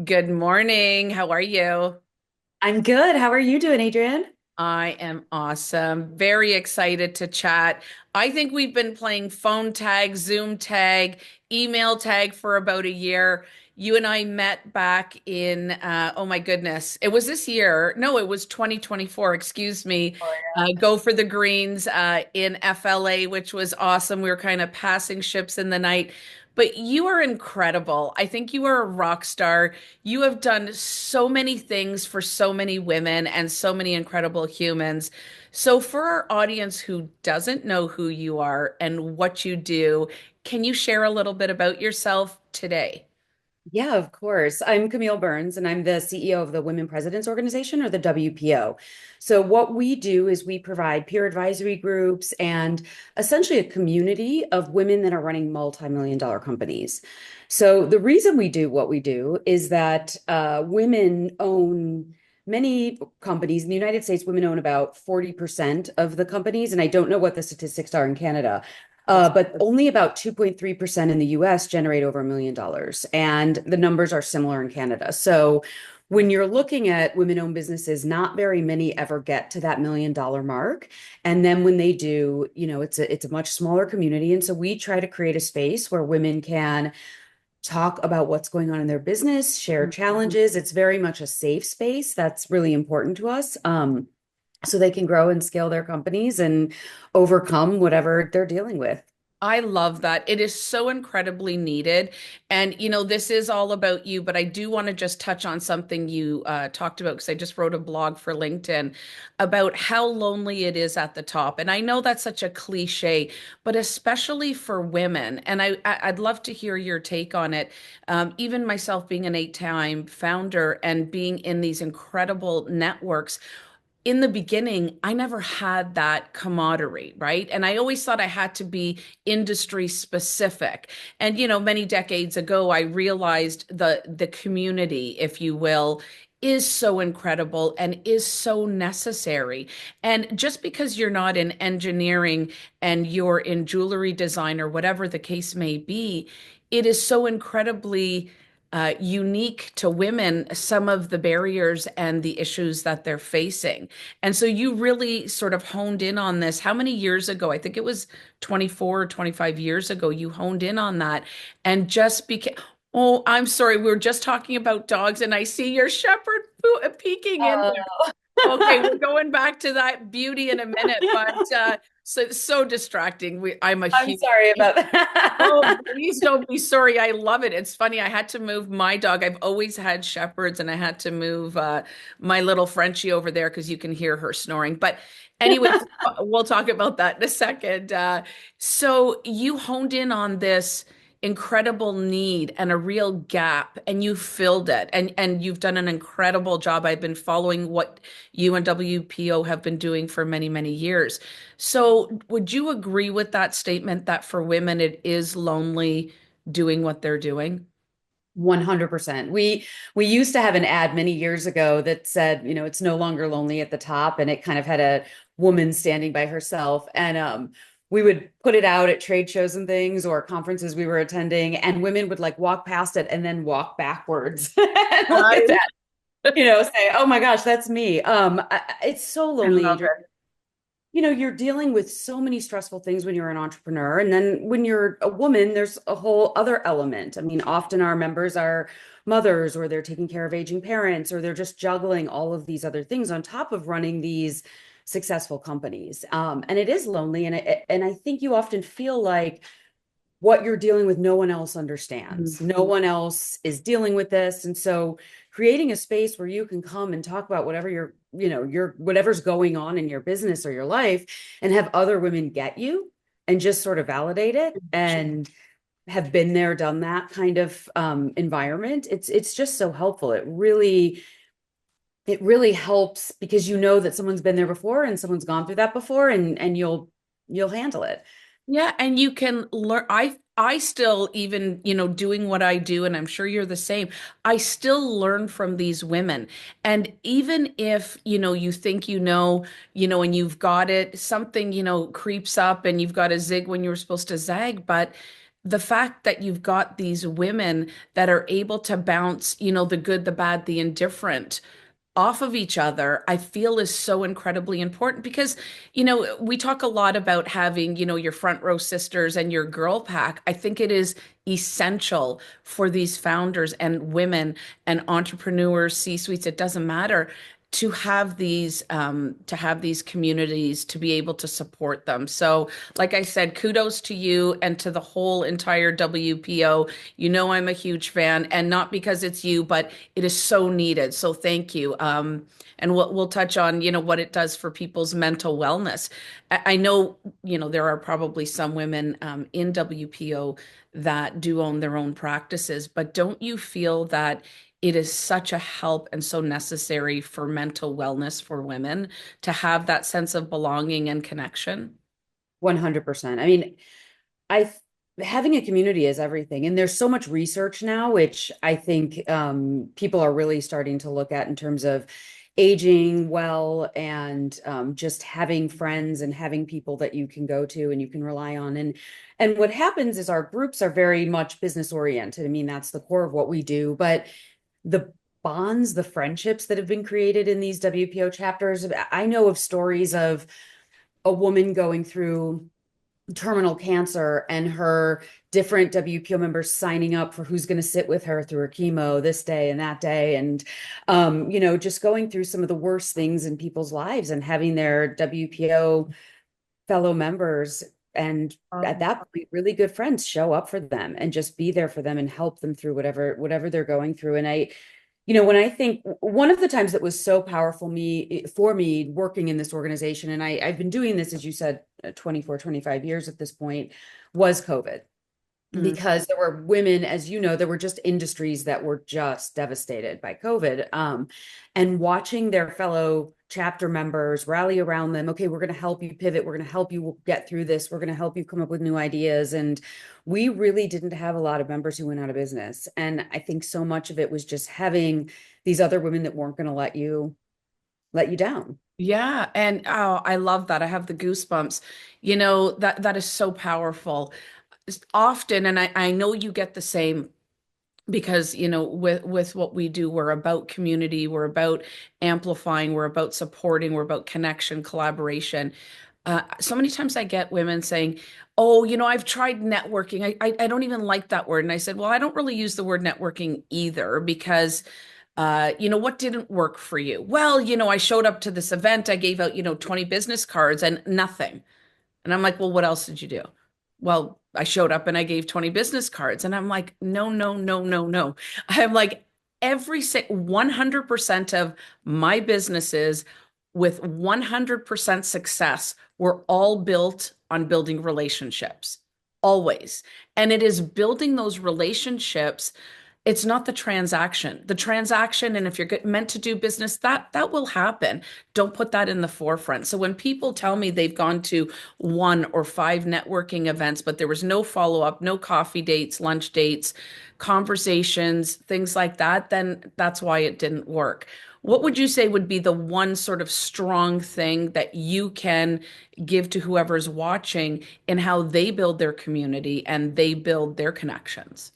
Good morning. How are you? I'm good. How are you doing, Adrian? I am awesome. Very excited to chat. I think we've been playing phone tag, Zoom tag, email tag for about a year. You and I met back in, oh my goodness, it was this year. No, it was 2024, excuse me. Oh, Go for the Greens in FLA, which was awesome. We were kind of passing ships in the night. But you are incredible. I think you are a rock star. You have done so many things for so many women and so many incredible humans. So, for our audience who doesn't know who you are and what you do, can you share a little bit about yourself today? yeah, of course. I'm Camille Burns, and I'm the CEO of the Women Presidents Organization, or the WPO. So, what we do is we provide peer advisory groups and essentially a community of women that are running multi-million-dollar companies. So, the reason we do what we do is that women own many companies. In the United States, women own about 40% of the companies, and I don't know what the statistics are in Canada. But only about 2.3% in the US generate over $1 million. And the numbers are similar in Canada. So when you're looking at women-owned businesses, not very many ever get to that $1 million mark. And then when they do, it's a much smaller community. And so we try to create a space where women can talk about what's going on in their business, share challenges. It's very much a safe space. That's really important to us. So they can grow and scale their companies and overcome whatever they're dealing with. I love that. It is so incredibly needed. And, this is all about you, but I do want to just touch on something you talked about because I just wrote a blog for LinkedIn about how lonely it is at the top. And I know that's such a cliche, but especially for women. And I'd love to hear your take on it. Even myself being an eight-time founder and being in these incredible networks in the beginning, I never had that camaraderie, right? And I always thought I had to be industry specific. And, many decades ago, I realized the community, if you will, is so incredible and is so necessary. And just because you're not in engineering and you're in jewelry design or whatever the case may be, it is so incredibly unique to women, some of the barriers and the issues that they're facing. And so you really sort of honed in on this. How many years ago? I think it was 24 or 25 years ago, you honed in on that and just became. Oh, I'm sorry. We were just talking about dogs, and I see your shepherd peeking in there. Okay, we're going back to that beauty in a minute, but so distracting. I'm a I'm huge. sorry about that. Oh, please don't be sorry. I love it. It's funny. I had to move my dog. I've always had shepherds, and I had to move my little Frenchie over there because you can hear her snoring. But anyways, we'll talk about that in a second. So you honed in on this incredible need and a real gap, and you filled it, and you've done an incredible job. I've been following what you and WPO have been doing for many, many years. So, would you agree with that statement that for women it is lonely doing what they're doing? 100%. We used to have an ad many years ago that said, it's no longer lonely at the top, and it kind of had a woman standing by herself. And we would put it out at trade shows and things or conferences we were attending, and women would like walk past it and then walk backwards and look at I, that, say, "Oh my gosh, that's me." It's so I lonely, love Adrian. it. You're dealing with so many stressful things when you're an entrepreneur. And then when you're a woman, there's a whole other element. I mean, often our members are mothers, or they're taking care of aging parents, or they're just juggling all of these other things on top of running these successful companies. And it is lonely. And I think you often feel like what you're dealing with, no one else understands. Mhm. No one else is dealing with this. And so creating a space where you can come and talk about whatever your whatever's going on in your business or your life, and have other women get you and just sort of validate it and have been there, done that kind of environment. It's just so helpful. It really helps because you know that someone's been there before and someone's gone through that before, and you'll handle it. Yeah, and you can learn. I still even, doing what I do, and I'm sure you're the same. I still learn from these women. And even if, you think and you've got it, something, creeps up and you've got to zig when you're supposed to zag, but the fact that you've got these women that are able to bounce, the good, the bad, the indifferent off of each other, I feel is so incredibly important because, we talk a lot about having, your front row sisters and your girl pack. I think it is essential for these founders and women and entrepreneurs, C-suites, it doesn't matter, to have these communities to be able to support them. So, like I said, kudos to you and to the whole entire WPO. I'm a huge fan, and not because it's you, but it is so needed. So thank you. And we'll touch on, what it does for people's mental wellness. I know, there are probably some women in WPO that do own their own practices, but don't you feel that it is such a help and so necessary for mental wellness for women to have that sense of belonging and connection? 100%. I mean, I having a community is everything. And there's so much research now, which I think people are really starting to look at in terms of aging well and just having friends and having people that you can go to and you can rely on. And what happens is our groups are very much business oriented. I mean, that's the core of what we do, but the bonds, the friendships that have been created in these WPO chapters, I know of stories of a woman going through terminal cancer and her different WPO members signing up for who's going to sit with her through her chemo this day and that day. And, just going through some of the worst things in people's lives and having their WPO fellow members and at Um, that point, really good friends show up for them and just be there for them and help them through whatever they're going through. And when I think one of the times that was so powerful for me working in this organization, and I've been doing this, as you said, 24, 25 years at this point, was COVID. mm, Because there were women, as you know, there were just industries that were just devastated by COVID. And watching their fellow chapter members rally around them, okay, we're going to help you pivot. We're going to help you get through this. We're going to help you come up with new ideas. And we really didn't have a lot of members who went out of business. And I think so much of it was just having these other women that weren't going to let you down. yeah, and oh, I love that. I have the goosebumps. That is so powerful. Often, and I know you get the same because with what we do, we're about community, we're about amplifying, we're about supporting, we're about connection, collaboration. So many times I get women saying, oh, I've tried networking. I don't even like that word. And I said, well, I don't really use the word networking either because what didn't work for you? Well, I showed up to this event, I gave out 20 business cards and nothing. And I'm like, well, what else did you do? Well, I showed up and I gave 20 business cards. And I'm like, no, no, no, no, no. I'm like, 100% of my businesses with 100% success were all built on building relationships, always. And it is building those relationships. It's not the transaction. The transaction, and if you're meant to do business, that will happen. Don't put that in the forefront. So when people tell me they've gone to 1 or 5 networking events, but there was no follow-up, no coffee dates, lunch dates, conversations, things like that, then that's why it didn't work. What would you say would be the one sort of strong thing that you can give to whoever's watching in how they build their community and they build their connections?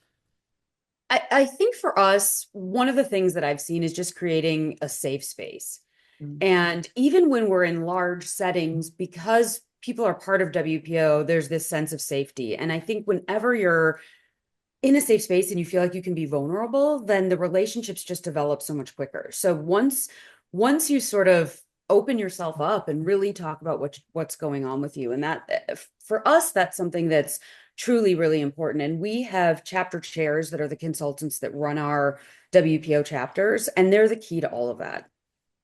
I think for us, one of the things that I've seen is just creating a safe space. Mm. And even when we're in large settings, because people are part of WPO, there's this sense of safety. And I think whenever you're in a safe space and you feel like you can be vulnerable, then the relationships just develop so much quicker. So once you sort of open yourself up and really talk about what's going on with you, and that for us, that's something that's truly really important. And we have chapter chairs that are the consultants that run our WPO chapters, and they're the key to all of that.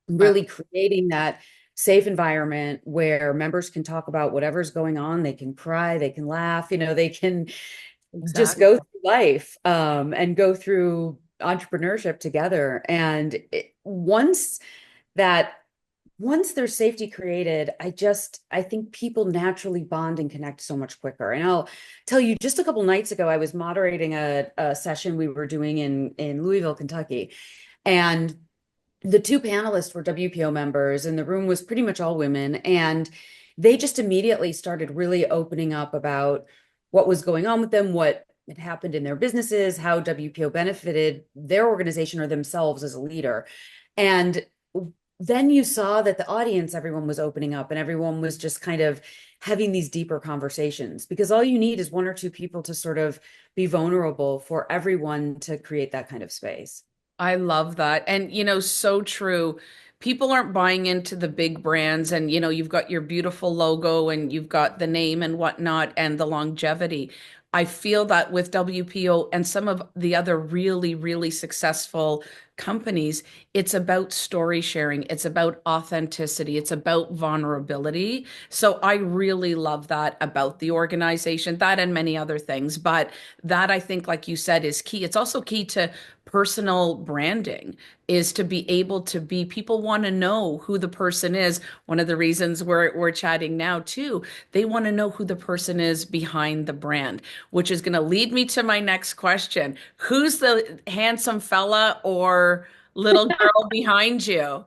Uh, Really creating that safe environment where members can talk about whatever's going on. They can cry, they can laugh, they can just exactly. go through life and go through entrepreneurship together. And that once there's safety created, I think people naturally bond and connect so much quicker. And I'll tell you, just a couple nights ago, I was moderating a session we were doing in Louisville, Kentucky. And the two panelists were WPO members, and the room was pretty much all women. And they just immediately started really opening up about what was going on with them, what had happened in their businesses, how WPO benefited their organization or themselves as a leader. And then you saw that the audience, everyone was opening up and everyone was just kind of having these deeper conversations, because all you need is one or two people to sort of be vulnerable for everyone to create that kind of space. I love that. And, so true. People aren't buying into the big brands, and, you've got your beautiful logo and you've got the name and whatnot and the longevity. I feel that with WPO and some of the other really, really successful companies, it's about story sharing. It's about authenticity. It's about vulnerability. So I really love that about the organization, that and many other things. But that, I think, like you said, is key. It's also key to personal branding, is to be able to be, people want to know who the person is. One of the reasons we're chatting now too, they want to know who the person is behind the brand, which is going to lead me to my next question. Who's the handsome fella or little girl behind you?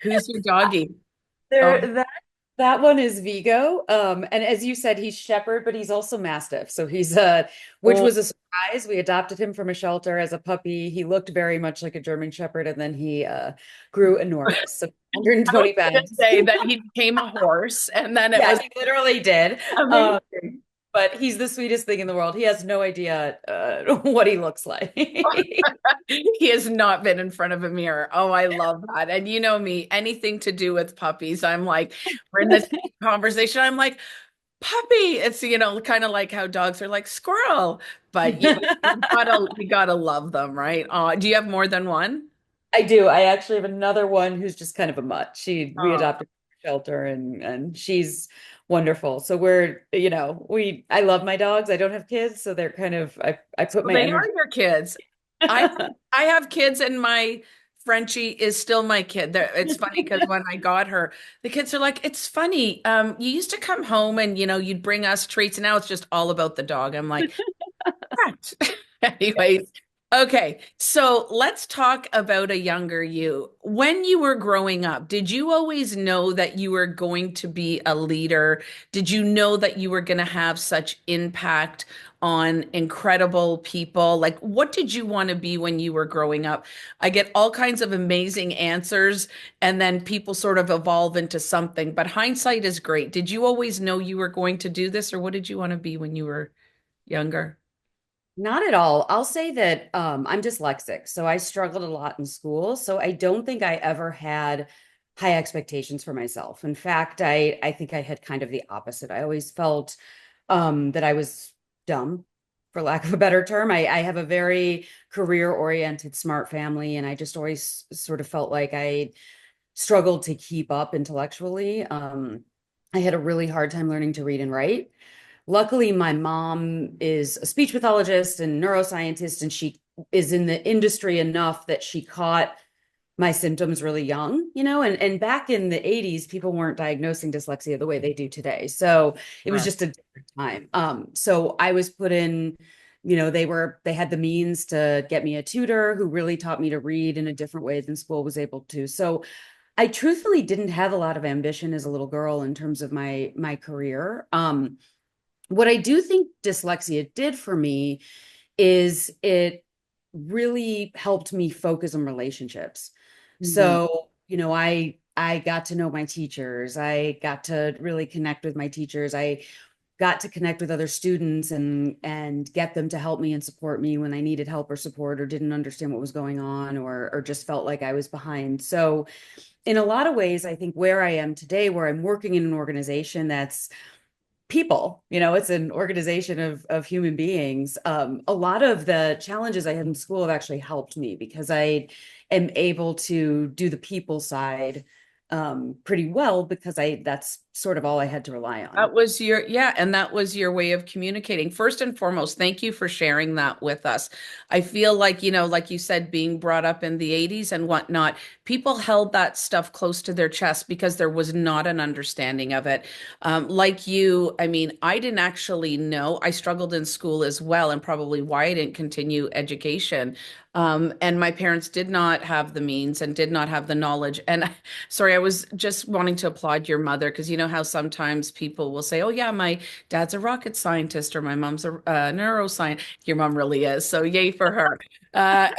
Who's your doggy? Oh, There, that one is Vigo. And as you said, he's Shepherd, but he's also Mastiff. So he's which oh, was a surprise. We adopted him from a shelter as a puppy. He looked very much like a German Shepherd, and then he grew enormous, so I was 120 going to pounds. say that he became a horse and then it Yeah, was he literally did. Um, amazing. but he's the sweetest thing in the world. He has no idea what he looks like. He has not been in front of a mirror. Oh, I love that. And you know me, anything to do with puppies, I'm like, we're in this conversation. I'm like, puppy. It's, kind of like how dogs are like squirrel, but you gotta love them, right? Do you have more than one? I do. I actually have another one who's just kind of a mutt. We Oh, adopted from a shelter, and she's wonderful. So we're, I love my dogs. I don't have kids, so they're kind of I put well, my they are energy. your kids. I I have kids and my Frenchie is still my kid. It's funny because when I got her, the kids are like, it's funny. You used to come home and you'd bring us treats, and now it's just all about the dog. I'm like, correct. Anyways, okay. So let's talk about a younger you. When you were growing up, did you always know that you were going to be a leader? Did you know that you were going to have such impact on incredible people? Like, what did you want to be when you were growing up? I get all kinds of amazing answers, and then people sort of evolve into something, but hindsight is great. Did you always know you were going to do this, or what did you want to be when you were younger? Not at all. I'll say that I'm dyslexic, so I struggled a lot in school. So I don't think I ever had high expectations for myself. In fact, I think I had kind of the opposite. I always felt that I was dumb, for lack of a better term. I have a very career-oriented, smart family, and I just always sort of felt like I struggled to keep up intellectually. I had a really hard time learning to read and write. Luckily, my mom is a speech pathologist and neuroscientist, and she is in the industry enough that she caught my symptoms really young, and back in the 80s, people weren't diagnosing dyslexia the way they do today. So it was Right. just a different time. So I was put in, they had the means to get me a tutor who really taught me to read in a different way than school was able to. So I truthfully didn't have a lot of ambition as a little girl in terms of my career. What I do think dyslexia did for me is it really helped me focus on relationships. Mhm. So, I got to know my teachers. I got to really connect with my teachers. I got to connect with other students and get them to help me and support me when I needed help or support or didn't understand what was going on or just felt like I was behind. So, in a lot of ways, I think where I am today, where I'm working in an organization that's people, it's an organization of human beings. A lot of the challenges I had in school have actually helped me because I am able to do the people side pretty well because that's sort of all I had to rely on. That was yeah, and that was your way of communicating. First and foremost, thank you for sharing that with us. I feel like, like you said, being brought up in the 80s and whatnot, people held that stuff close to their chest because there was not an understanding of it. Like you, I mean, I didn't actually know. I struggled in school as well, and probably why I didn't continue education. And my parents did not have the means and did not have the knowledge. And sorry, I was just wanting to applaud your mother because you know how sometimes people will say, oh, yeah, my dad's a rocket scientist or my mom's a neuroscientist. Your mom really is. So, yay for her.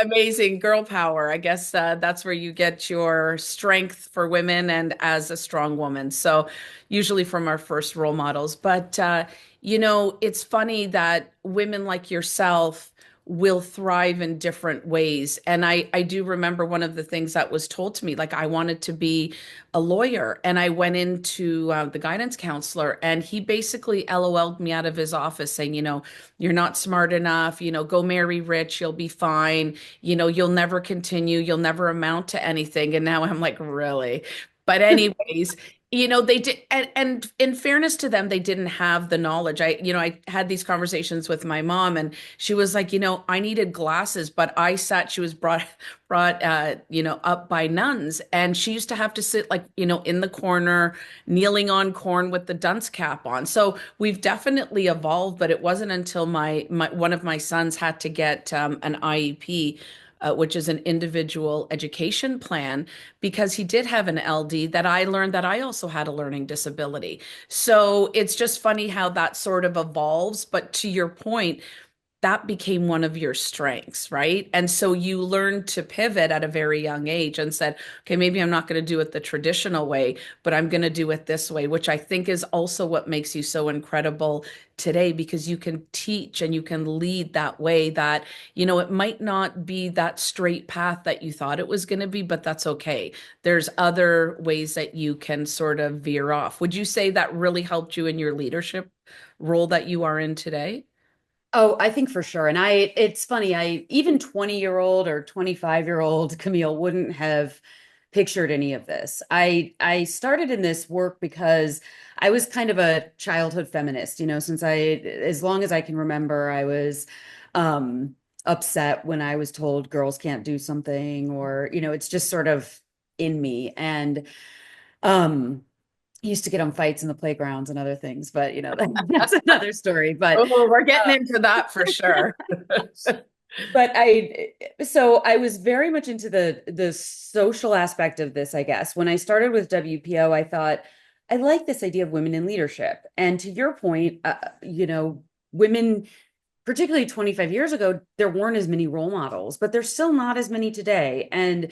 Amazing girl power. I guess that's where you get your strength for women and as a strong woman. So, usually from our first role models. But, it's funny that women like yourself will thrive in different ways. And I do remember one of the things that was told to me, like I wanted to be a lawyer. And I went into the guidance counselor, and he basically LOL'd me out of his office saying, you're not smart enough, go marry rich, you'll be fine, you'll never continue, you'll never amount to anything. And now I'm like, really? But anyways, they did, and in fairness to them, they didn't have the knowledge. I had these conversations with my mom, and she was like, I needed glasses, but she was brought, up by nuns, and she used to have to sit like, in the corner, kneeling on corn with the dunce cap on. So we've definitely evolved, but it wasn't until my one of my sons had to get an IEP. Which is an individual education plan, because he did have an LD, that I learned that I also had a learning disability. So it's just funny how that sort of evolves. But to your point, that became one of your strengths, right? And so you learned to pivot at a very young age and said, okay, maybe I'm not going to do it the traditional way, but I'm going to do it this way, which I think is also what makes you so incredible today, because you can teach and you can lead that way that, it might not be that straight path that you thought it was going to be, but that's okay. There's other ways that you can sort of veer off. Would you say that really helped you in your leadership role that you are in today? Oh, I think for sure. And it's funny, even 20-year-old or 25-year-old Camille wouldn't have pictured any of this. I started in this work because I was kind of a childhood feminist, since as long as I can remember, I was upset when I was told girls can't do something, or, it's just sort of in me. And um used to get on fights in the playgrounds and other things, but that's another story. Oh, we're getting into that for sure. But so I was very much into the social aspect of this, I guess. When I started with WPO, I thought I like this idea of women in leadership. And to your point, women, particularly 25 years ago, there weren't as many role models, but there's still not as many today. And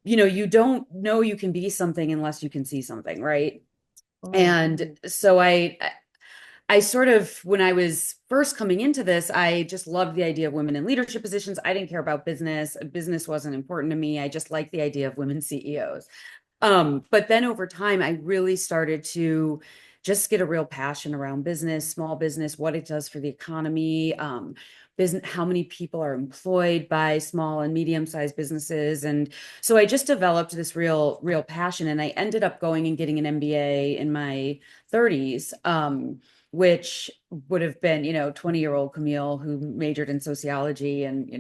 you don't know you can be something unless you can see something, right? Oh, And so I sort of, when I was first coming into this, I just loved the idea of women in leadership positions. I didn't care about business. Business wasn't important to me. I just liked the idea of women CEOs. But then over time, I really started to just get a real passion around business, small business, what it does for the economy, business, how many people are employed by small and medium-sized businesses. And so I just developed this real passion. And I ended up going and getting an MBA in my 30s. Which would have been, 20-year-old Camille who majored in sociology, and,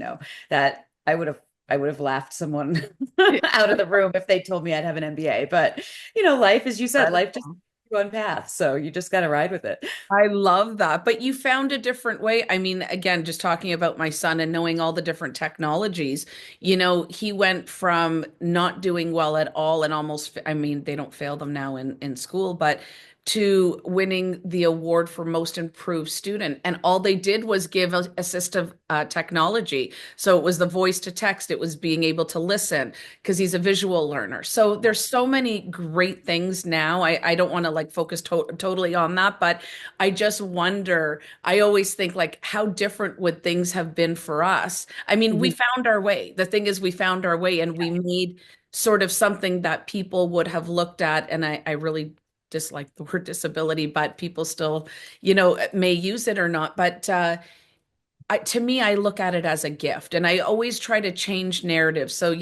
that I would have laughed someone out of the room if they told me I'd have an MBA. But, life, as you said, life just incredible. one path. So you just got to ride with it. I love that. But you found a different way. I mean, again, just talking about my son and knowing all the different technologies, he went from not doing well at all and almost, I mean, they don't fail them now in school, but to winning the award for most improved student. And all they did was give assistive technology. So it was the voice to text, it was being able to listen because he's a visual learner. So there's so many great things now. I don't want to like focus totally on that, but I just wonder, I always think like, how different would things have been for us? I mean, we Mhm. found our way. The thing is, we found our way and we made sort of something that people would have looked at. And I really dislike the word disability, but people still, may use it or not. But to me, I look at it as a gift, and I always try to change narratives. So,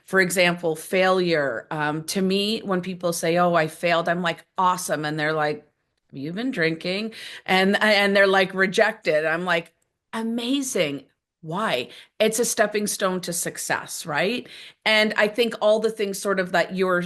for example, failure. To me, when people say, "Oh, I failed," I'm like, "Awesome," and they're like, "Have you been drinking?" And they're like, "Rejected." I'm like, "Amazing." Why? It's a stepping stone to success, right? And I think all the things sort of that you're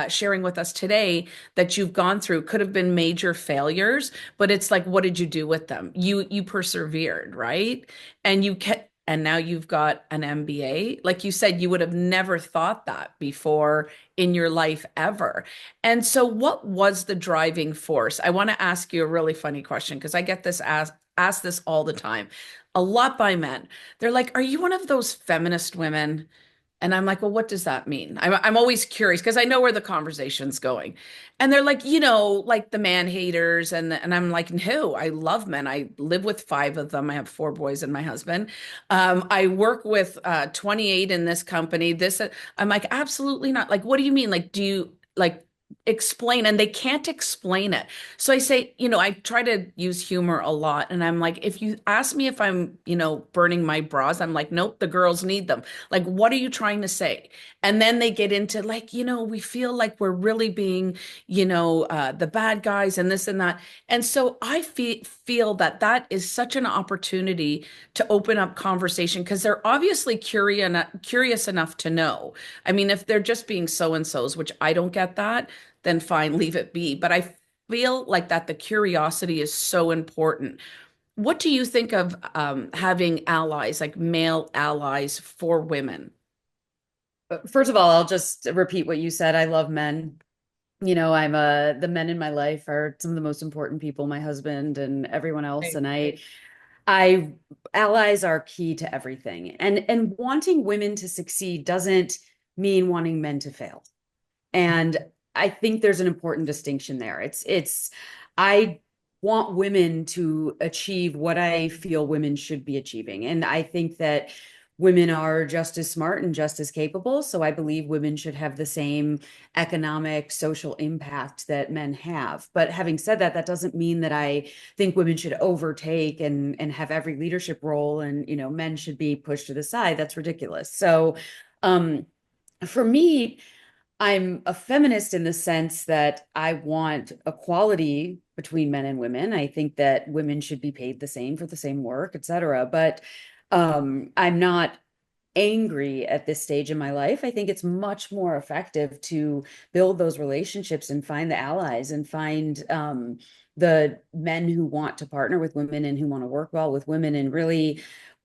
sharing with us today that you've gone through could have been major failures, but it's like, what did you do with them? You persevered, right? And you kept and now you've got an MBA. Like you said, you would have never thought that before in your life ever. And so, what was the driving force? I want to ask you a really funny question because I get this asked this all the time, a lot by men. They're like, "Are you one of those feminist women?" And I'm like, well, what does that mean? I'm always curious because I know where the conversation's going. And they're like, like the man haters. And I'm like, no, I love men. I live with five of them. I have four boys and my husband. I work with 28 in this company. I'm like, absolutely not. Like, what do you mean? Like, do you like explain? And they can't explain it. So I say, I try to use humor a lot. And I'm like, if you ask me if I'm, burning my bras, I'm like, nope, the girls need them. Like, what are you trying to say? And then they get into like, we feel like we're really being, the bad guys and this and that. And so I feel that that is such an opportunity to open up conversation because they're obviously curious enough to know. I mean, if they're just being so-and-sos, which I don't get that, then fine, leave it be. But I feel like that the curiosity is so important. What do you think of having allies, like male allies for women? First of all, I'll just repeat what you said. I love men. I'm the men in my life are some of the most important people, my husband and everyone else. Right. And I allies are key to everything. And wanting women to succeed doesn't mean wanting men to fail. And I think there's an important distinction there. I want women to achieve what I feel women should be achieving. And I think that women are just as smart and just as capable. So I believe women should have the same economic, social impact that men have. But having said that, that doesn't mean that I think women should overtake and have every leadership role and, men should be pushed to the side. That's ridiculous. So for me, I'm a feminist in the sense that I want equality between men and women. I think that women should be paid the same for the same work, et cetera. But I'm not angry at this stage in my life. I think it's much more effective to build those relationships and find the allies and find the men who want to partner with women and who want to work well with women and really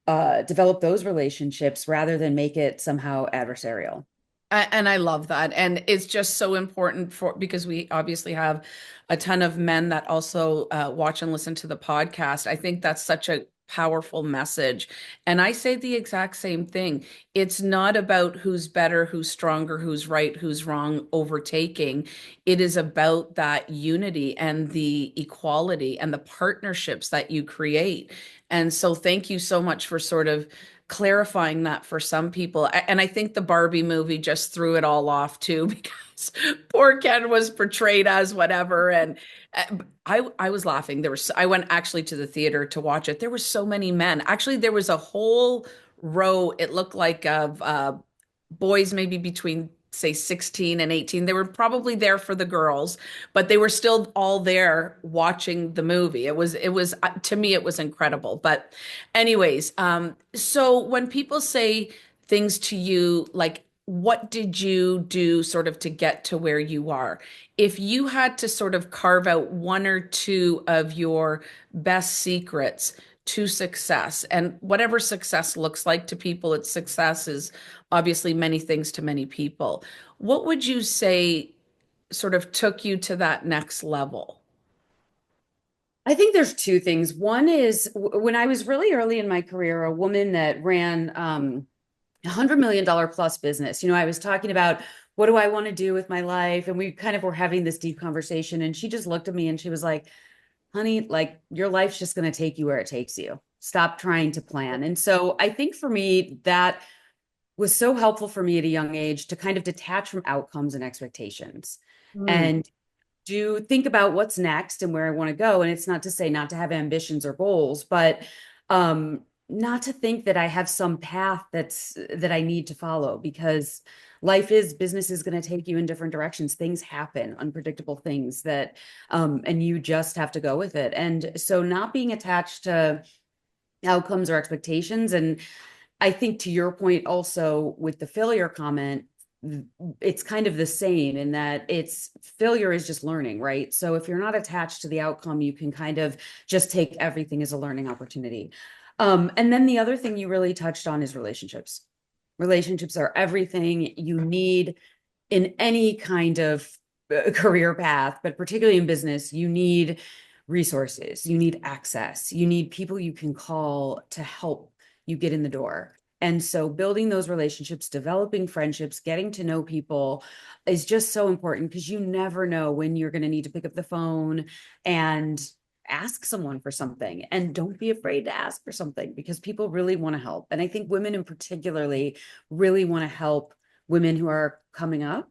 develop those relationships rather than make it somehow adversarial. And I love that. And it's just so important because we obviously have a ton of men that also watch and listen to the podcast. I think that's such a powerful message. And I say the exact same thing. It's not about who's better, who's stronger, who's right, who's wrong, overtaking. It is about that unity and the equality and the partnerships that you create. And so thank you so much for sort of clarifying that for some people. And I think the Barbie movie just threw it all off too, because poor Ken was portrayed as whatever. And I was laughing. I went actually to the theater to watch it. There were so many men. Actually, there was a whole row, it looked like, of boys maybe between say 16 and 18. They were probably there for the girls, but they were still all there watching the movie. It was to me it was incredible. But anyways, so when people say things to you like what did you do sort of to get to where you are? If you had to sort of carve out one or two of your best secrets to success, and whatever success looks like to people, its success is obviously many things to many people. What would you say sort of took you to that next level? I think there's two things. One is when I was really early in my career, a woman that ran $100 million plus business. I was talking about what do I want to do with my life? And we kind of were having this deep conversation. And she just looked at me and she was like, honey, like your life's just going to take you where it takes you. Stop trying to plan. And so I think for me, that was so helpful for me at a young age to kind of detach from outcomes and expectations Mm. and do think about what's next and where I want to go. And it's not to say not to have ambitions or goals, but not to think that I have some path that I need to follow because business is going to take you in different directions. Things happen, unpredictable things and you just have to go with it. And so not being attached to outcomes or expectations. And I think to your point also with the failure comment, it's kind of the same in that it's failure is just learning, right? So if you're not attached to the outcome, you can kind of just take everything as a learning opportunity. And then the other thing you really touched on is relationships. Relationships are everything you need in any kind of career path, but particularly in business, you need resources, you need access, you need people you can call to help you get in the door. And so building those relationships, developing friendships, getting to know people is just so important because you never know when you're going to need to pick up the phone and ask someone for something. And don't be afraid to ask for something because people really want to help. And I think women in particularly really want to help women who are coming up.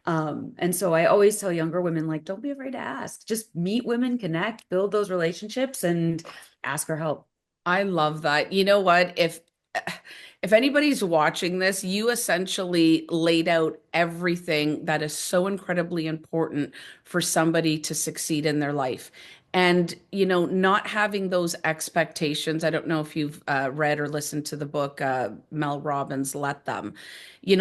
And so I always tell younger women, like, don't be afraid to ask. Just meet women, connect, build those relationships, and ask for help. I love that. You know what? If anybody's watching this, you essentially laid out everything that is so incredibly important for somebody to succeed in their life. And, not having those expectations. I don't know if you've read or listened to the book, Mel Robbins' Let Them.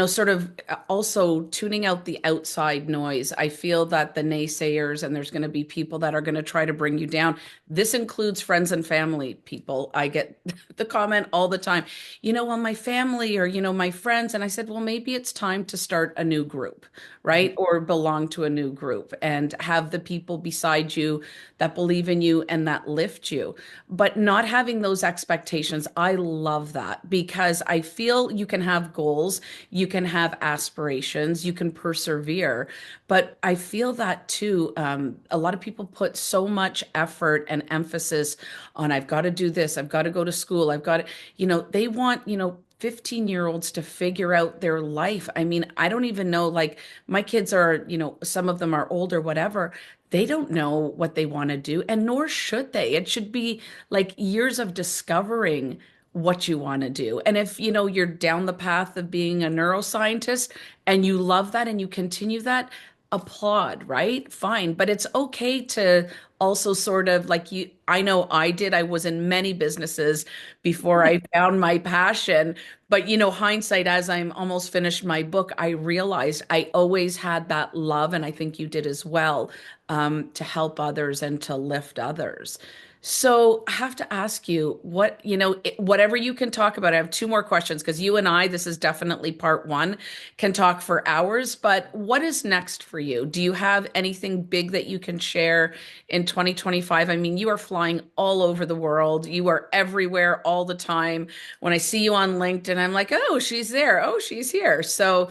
Sort of also tuning out the outside noise. I feel that the naysayers, and there's going to be people that are going to try to bring you down. This includes friends and family people. I get the comment all the time, well, my family or, my friends. And I said, well, maybe it's time to start a new group, right? Or belong to a new group and have the people beside you that believe in you and that lift you. But not having those expectations, I love that because I feel you can have goals, you can have aspirations, you can persevere. But I feel that too, a lot of people put so much effort and emphasis on, I've got to do this, I've got to go to school, I've got to, they want, 15-year-olds to figure out their life. I mean, I don't even know, like my kids are, some of them are older, whatever. They don't know what they want to do, and nor should they. It should be like years of discovering what you want to do. And if, you're down the path of being a neuroscientist and you love that and you continue that, applaud, right? Fine. But it's okay to also sort of like I know I did. I was in many businesses before I found my passion. But, hindsight, as I'm almost finished my book, I realized I always had that love, and I think you did as well, to help others and to lift others. So I have to ask you whatever you can talk about. I have two more questions because you and I, this is definitely part one, can talk for hours. But what is next for you? Do you have anything big that you can share in 2025? I mean, you are flying all over the world. You are everywhere all the time. When I see you on LinkedIn, I'm like, oh, she's there. Oh, she's here. So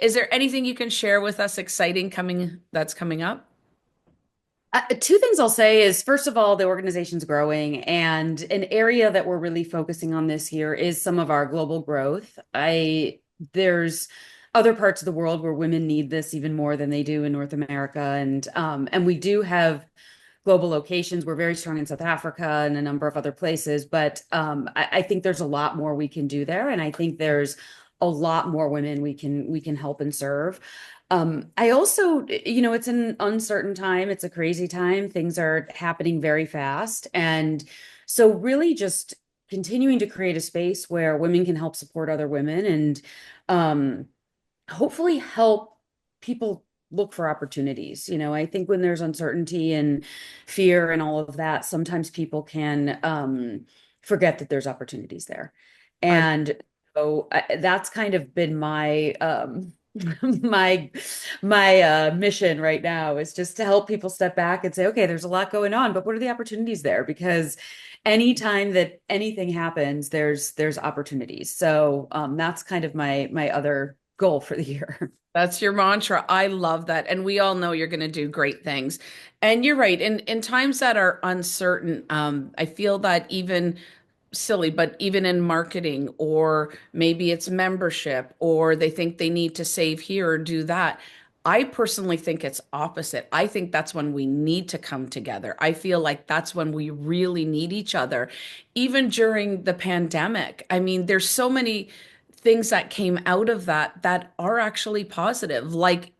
is there anything you can share with us exciting that's coming up? Two things I'll say is, first of all, the organization's growing, and an area that we're really focusing on this year is some of our global growth. There's other parts of the world where women need this even more than they do in North America, and we do have global locations. We're very strong in South Africa and a number of other places, but I think there's a lot more we can do there, and I think there's a lot more women we can help and serve. I also, it's an uncertain time. It's a crazy time. Things are happening very fast. And so really just continuing to create a space where women can help support other women and um, hopefully help people look for opportunities. I think when there's uncertainty and fear and all of that, sometimes people can forget that there's opportunities there. I And so that's kind of been my my mission right now is just to help people step back and say, okay, there's a lot going on, but what are the opportunities there? Because anytime that anything happens, there's opportunities. So that's kind of my other goal for the year. That's your mantra. I love that. And we all know you're going to do great things. And you're right. In times that are uncertain, I feel that even silly, but even in marketing, or maybe it's membership, or they think they need to save here or do that. I personally think it's opposite. I think that's when we need to come together. I feel like that's when we really need each other. Even during the pandemic, I mean, there's so many things that came out of that are actually positive, like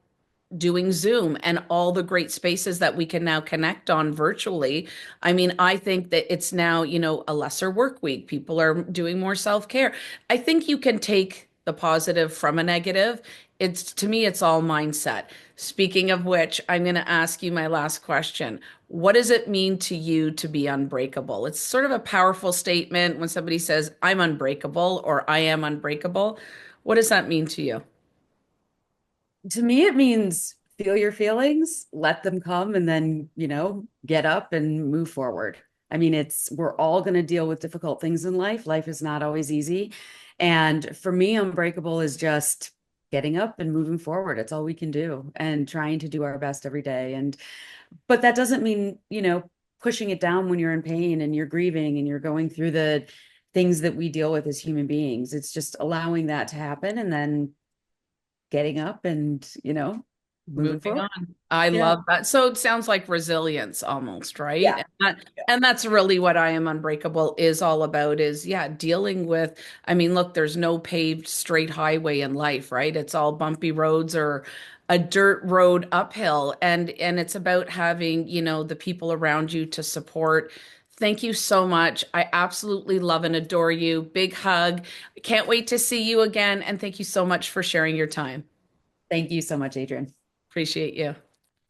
doing Zoom and all the great spaces that we can now connect on virtually. I mean, I think that it's now, a lesser work week. People are doing more self-care. I think you can take the positive from a negative. It's to me, it's all mindset. Speaking of which, I'm going to ask you my last question. What does it mean to you to be unbreakable? It's sort of a powerful statement when somebody says, I'm unbreakable or I am unbreakable. What does that mean to you? To me, it means feel your feelings, let them come, and then, get up and move forward. I mean, we're all going to deal with difficult things in life. Life is not always easy. And for me, unbreakable is just getting up and moving forward. It's all we can do and trying to do our best every day. But that doesn't mean, pushing it down when you're in pain and you're grieving and you're going through the things that we deal with as human beings. It's just allowing that to happen and then getting up and, moving Moving forward. on. I Yeah. love that. So it sounds like resilience almost, right? Yeah. And that's really what I Am Unbreakable is all about is yeah, dealing with, I mean, look, there's no paved straight highway in life, right? It's all bumpy roads or a dirt road uphill. And it's about having, the people around you to support. Thank you so much. I absolutely love and adore you. Big hug. Can't wait to see you again. And thank you so much for sharing your time. Thank you so much, Adrian. Appreciate you.